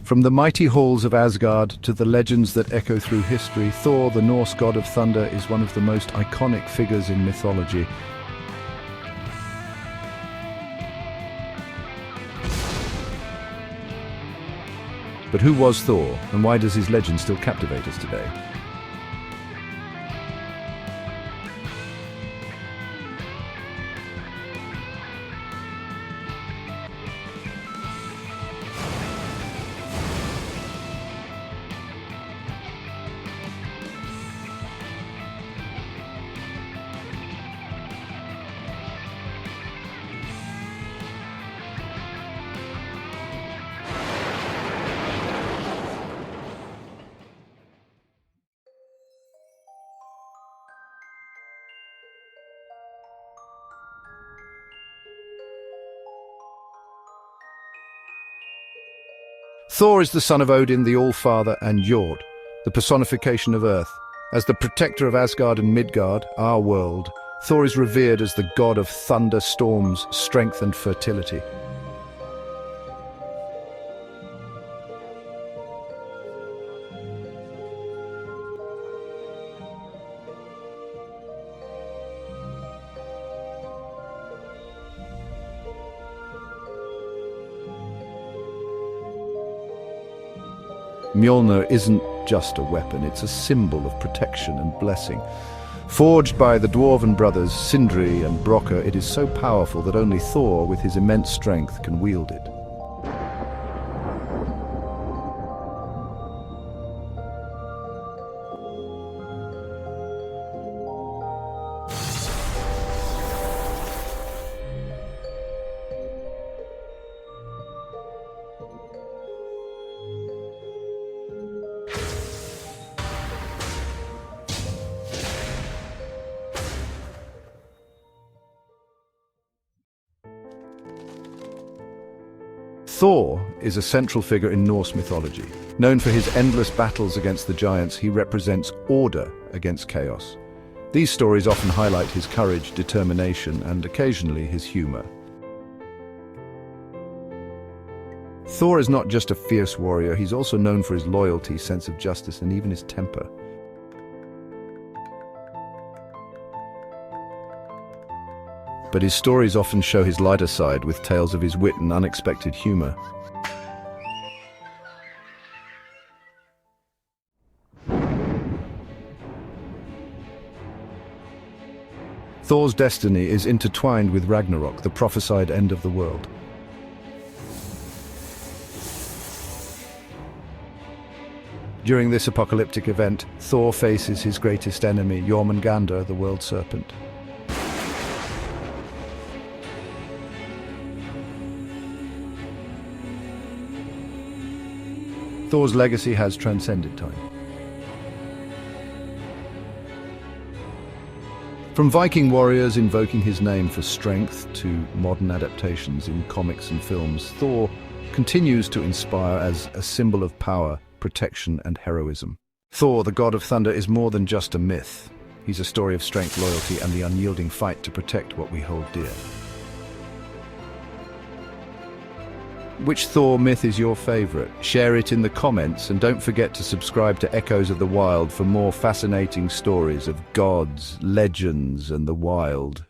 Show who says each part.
Speaker 1: From the mighty halls of Asgard to the legends that echo through history, Thor, the Norse god of thunder, is one of the most iconic figures in mythology. But who was Thor, and why does his legend still captivate us today? Thor is the son of Odin, the All-Father, and Jord, the personification of Earth. As the protector of Asgard and Midgard, our world, Thor is revered as the god of thunder, storms, strength, and fertility. Mjölnir isn't just a weapon, it's a symbol of protection and blessing. Forged by the dwarven brothers Sindri and Brokkr, it is so powerful that only Thor, with his immense strength, can wield it. Thor is a central figure in Norse mythology. Known for his endless battles against the giants, he represents order against chaos. These stories often highlight his courage, determination, and occasionally his humor. Thor is not just a fierce warrior, he's also known for his loyalty, sense of justice, and even his temper. But his stories often show his lighter side, with tales of his wit and unexpected humor. Thor's destiny is intertwined with Ragnarok, the prophesied end of the world. During this apocalyptic event, Thor faces his greatest enemy, Jörmungandr, the world serpent. Thor's legacy has transcended time. From Viking warriors invoking his name for strength to modern adaptations in comics and films, Thor continues to inspire as a symbol of power, protection, and heroism. Thor, the god of thunder, is more than just a myth. He's a story of strength, loyalty, and the unyielding fight to protect what we hold dear. Which Thor myth is your favorite? Share it in the comments, and don't forget to subscribe to Echoes of the Wild for more fascinating stories of gods, legends, and the wild.